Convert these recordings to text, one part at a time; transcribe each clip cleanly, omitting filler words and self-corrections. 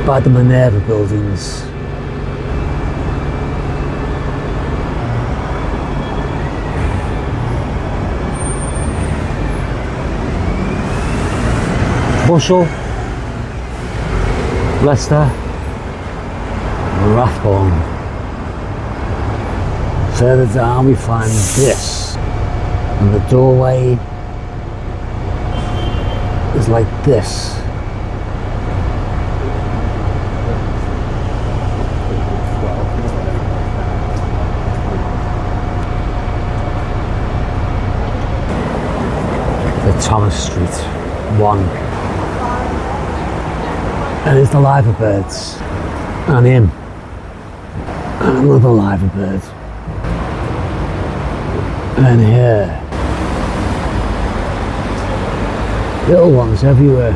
by the Minerva buildings. Bushel, Leicester, Rathbone. Further down we find this, and the doorway is like this. The Thomas Street one. And there's the liverbirds, and him, and another liverbird, and here, little ones everywhere.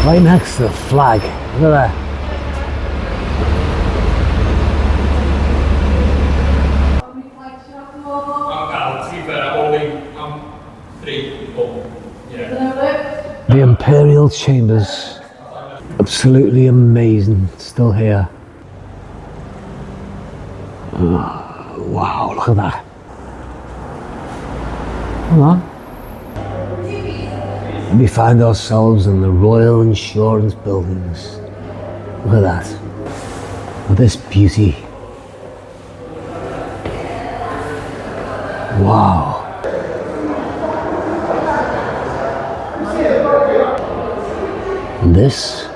Right next to the flag, look at that. The Imperial Chambers, absolutely amazing, still here. Oh, wow, look at that. Hold on. We find ourselves in the Royal Insurance Buildings. Look at that. Look at this beauty. Wow. And this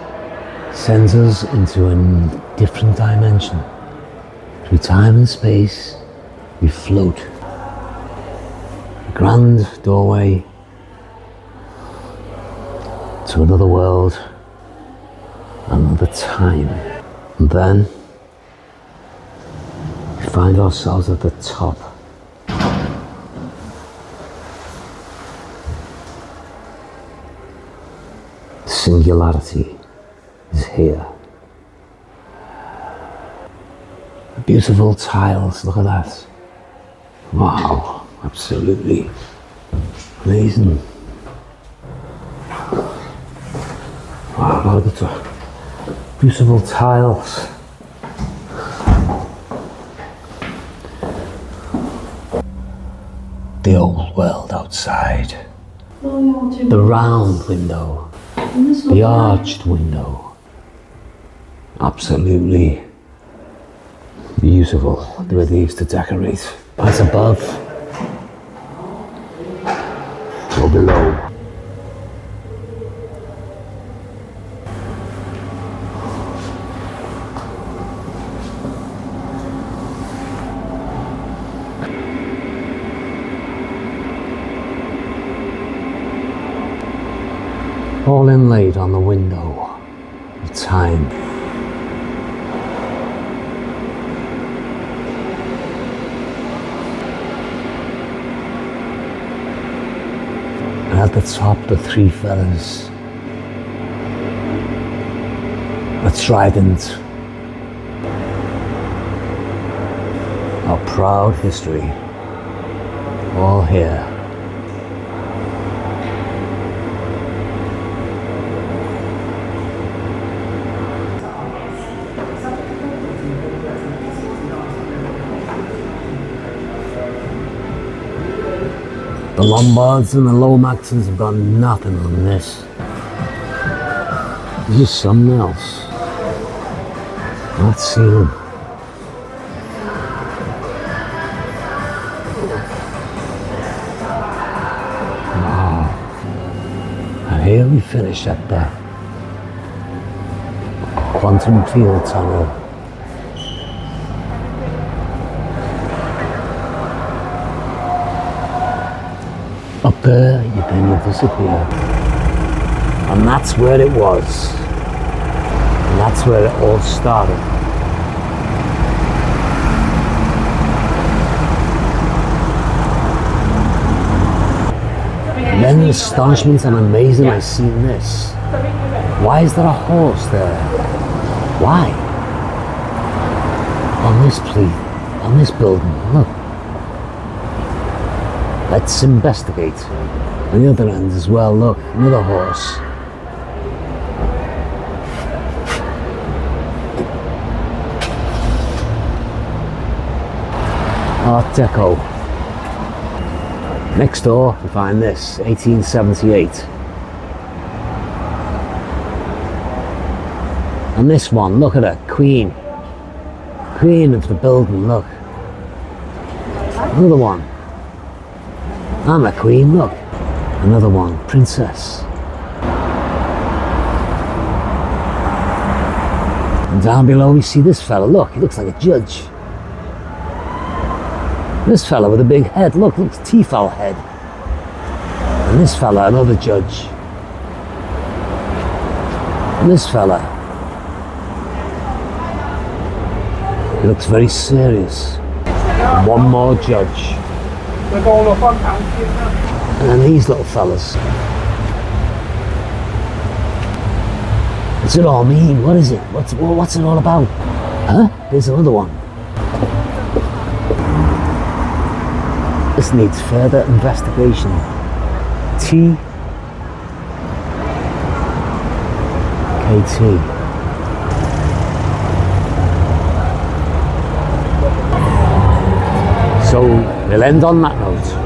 sends us into a different dimension. Through time and space, we float. A grand doorway to another world, another time. And then we find ourselves at the top. Singularity is here. Beautiful tiles, look at that. Wow, absolutely amazing. Wow, look at the beautiful tiles. The old world outside. The round window. The arched window. Absolutely beautiful. There are leaves to decorate. As above or below. All inlaid on the window of time. And at the top, the three feathers. A trident. Our proud history. All here. The Lombards and the Lomaxons have got nothing on this. This is something else. Let's see them. Wow. And here we finish at the Quantum Field Tunnel. Up there, then you disappear. And that's where it was. And that's where it all started. And then in astonishment and amazement, I seen this. Why is there a horse there? Why? On this building, look. Let's investigate. The other end as well, look, another horse. Art Deco. Next door we find this, 1878. And this one, look at her, Queen. Queen of the building, look. Another one. I'm a queen, look. Another one, Princess. And down below we see this fella, look, he looks like a judge. This fella with a big head, look, looks T-fowl head. And this fella, another judge. And this fella, he looks very serious. And one more judge. And then these little fellas. What's it all mean? What is it? What's it all about? Huh? There's another one. This needs further investigation. KT. So we'll end on that note.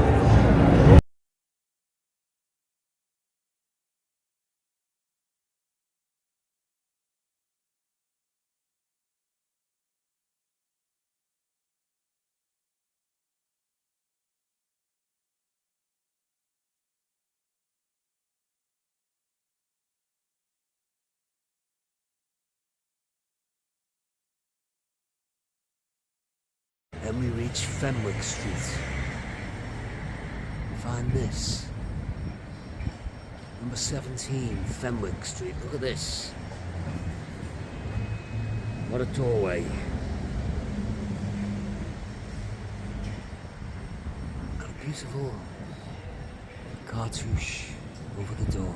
Then we reach Fenwick Street. Find this. Number 17, Fenwick Street. Look at this. What a doorway. Got a beautiful cartouche over the door.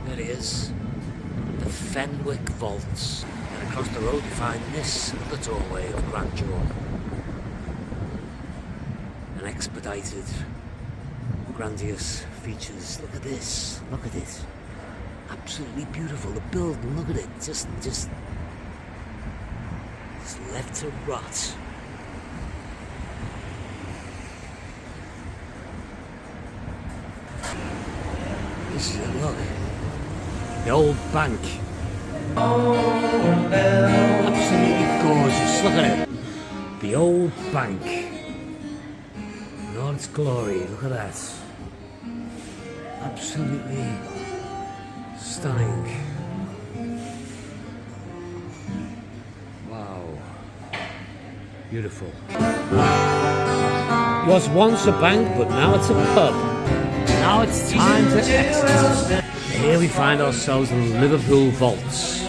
There it is. The Fenwick Vaults. And across the road you find this, the doorway of grandeur. An expedited, grandiose features. Look at this, look at it. Absolutely beautiful, the building, look at it. Just left to rot. This is it, look. The old bank. Absolutely gorgeous, look at it. The old bank. In all its glory, look at that. Absolutely stunning. Wow. Beautiful. It was once a bank, but now it's a pub. Now it's time to exit. Here we find ourselves in Liverpool Vaults.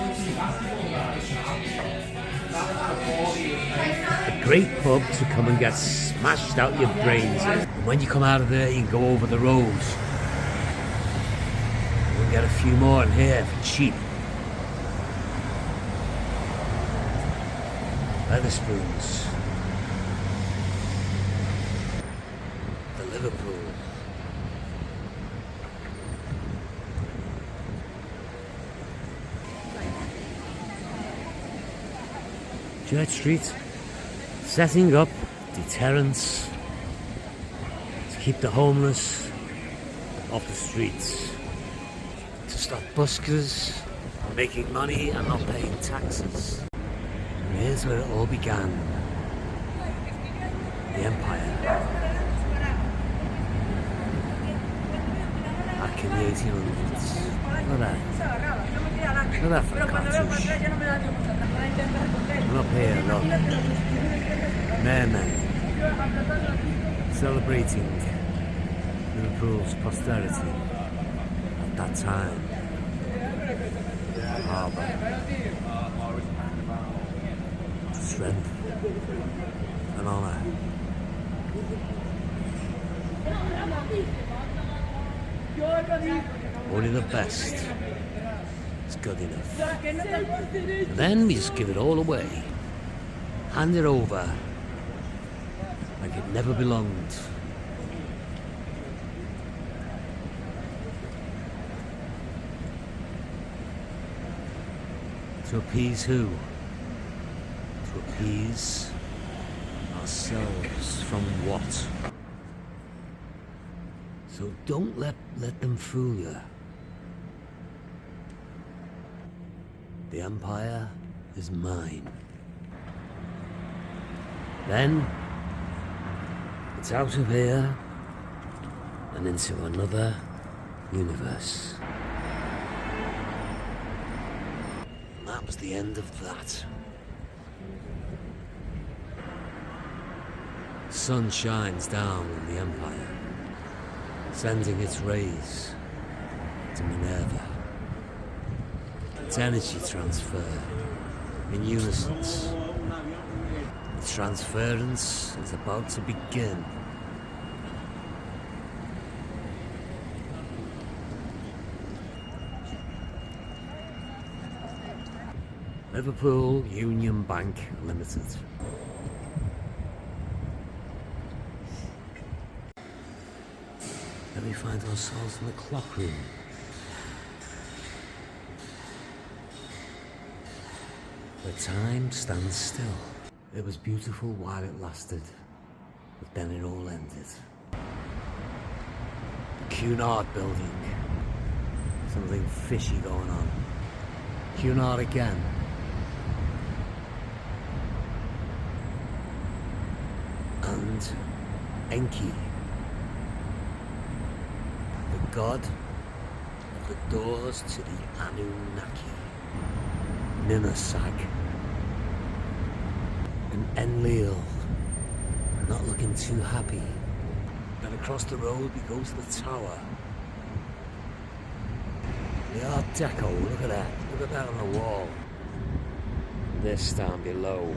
A great pub to come and get smashed out your brains. And when you come out of there, you can go over the road. You can get a few more in here for cheap. Wetherspoons. The Liverpool. Church Street, setting up deterrents to keep the homeless off the streets, to stop buskers making money and not paying taxes. And here's where it all began, the Empire, back in the 1800s. Look at that. Look at that for a cartouche. And up here, look. Mermen. Celebrating Liverpool's posterity at that time. Harbour. Strength and honour. Only the best is good enough. And then we just give it all away. Hand it over like it never belonged. To appease who? To appease ourselves. From what? So don't let them fool you. The Empire is mine. Then it's out of here and into another universe. And that was the end of that. Sun shines down on the Empire, sending its rays to Minerva. Its energy transfer in unison. The transference is about to begin. Liverpool Union Bank Limited. Then we find ourselves in the clock room. Where time stands still. It was beautiful while it lasted, but then it all ended. The Cunard building. Something fishy going on. Cunard again. And Enki, the god of the doors to the Anunnaki. Ninasag. And Enlil, not looking too happy. Then across the road we go to the tower. The Art Deco, look at that. Look at that on the wall. This down below.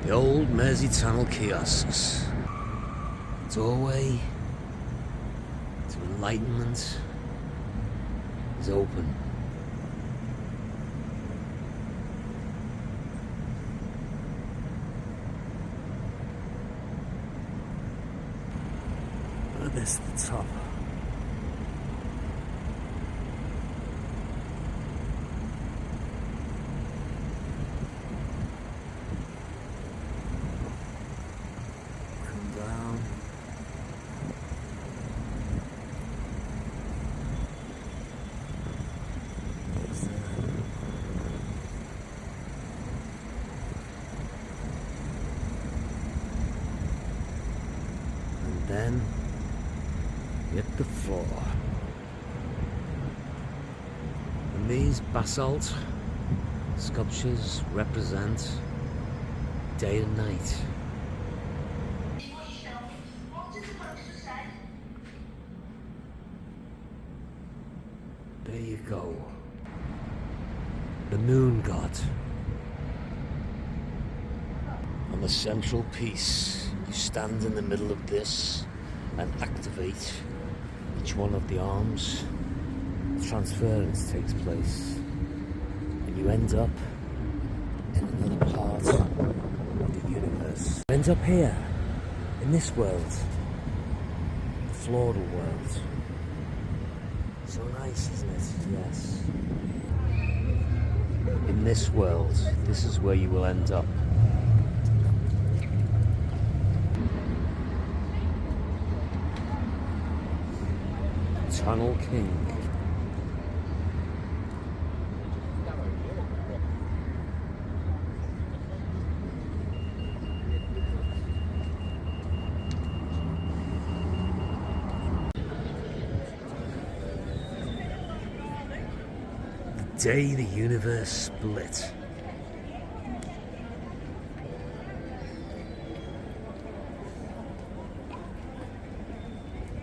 The old Mersey Tunnel kiosks. Doorway to enlightenment is open. Look at this at the top. Then hit the floor. And these basalt sculptures represent day and night. There you go. The moon god. On the central piece. You stand in the middle of this and activate each one of the arms. Transference takes place and you end up in another part of the universe. You end up here, in this world, the floral world. So nice, isn't it? Yes. In this world, this is where you will end up. Tunnel King. The day the universe split.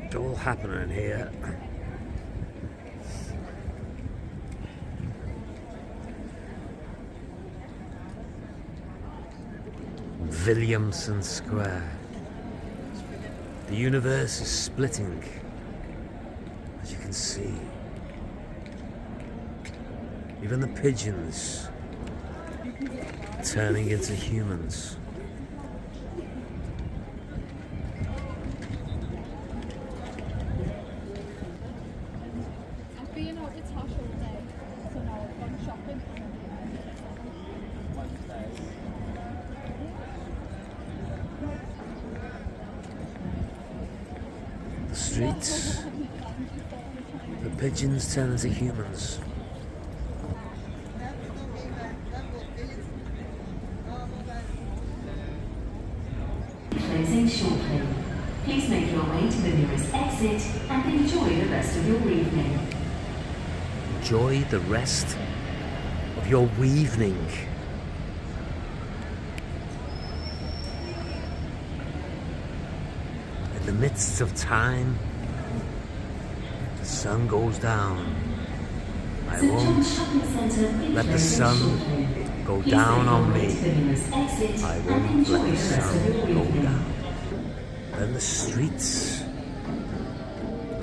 It's all happening here. Williamson Square. The universe is splitting, as you can see. Even the pigeons turning into humans. I've been out with Tosh all day, so now I've gone shopping. The streets, the pigeons turn into humans. Closing shortly. Please make your way to the nearest exit and enjoy the rest of your evening. Enjoy the rest of your evening. In the midst of time, the sun goes down. I won't let the sun go down on me. I won't let the sun go down. Then the streets,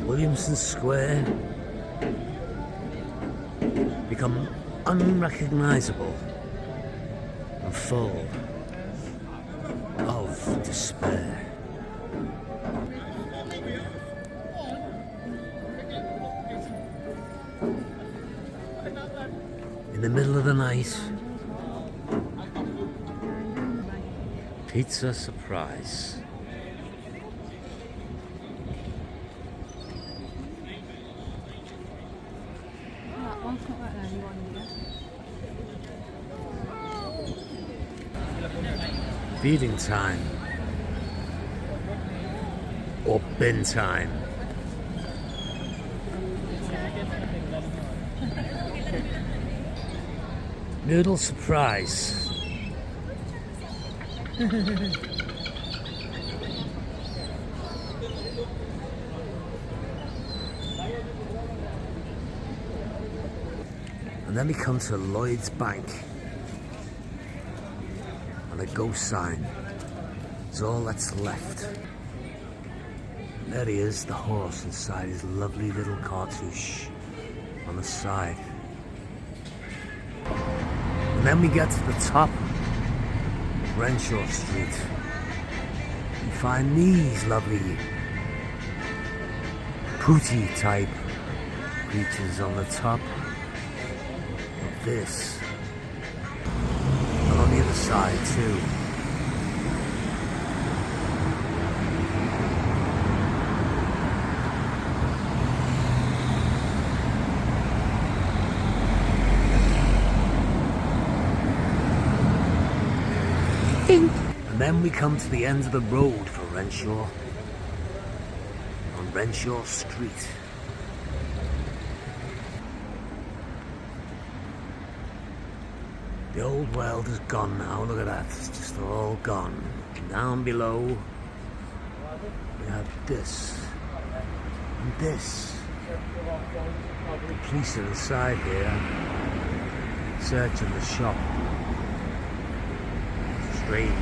Williamson Square, become unrecognizable and full of despair. In the middle of the night, pizza surprise. That one's not like anyone here. Feeding time. Or bin time. Noodle surprise. And then we come to Lloyd's Bank. And a ghost sign is all that's left. There he is, the horse inside his lovely little cartouche on the side. And then we get to the top of Renshaw Street. We find these lovely pooty type creatures on the top of this. And on the other side too. And then we come to the end of the road for Renshaw, on Renshaw Street. The old world is gone now, look at that, it's just all gone. Down below, we have this, and this. The police are inside here, searching the shop. Strange.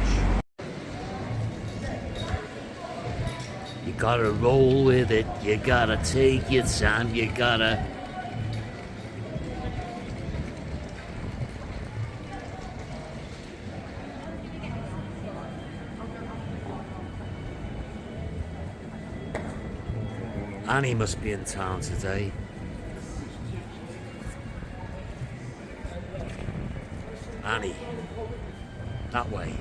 You gotta roll with it, you gotta take your time, you gotta... Annie must be in town today. Annie. That way.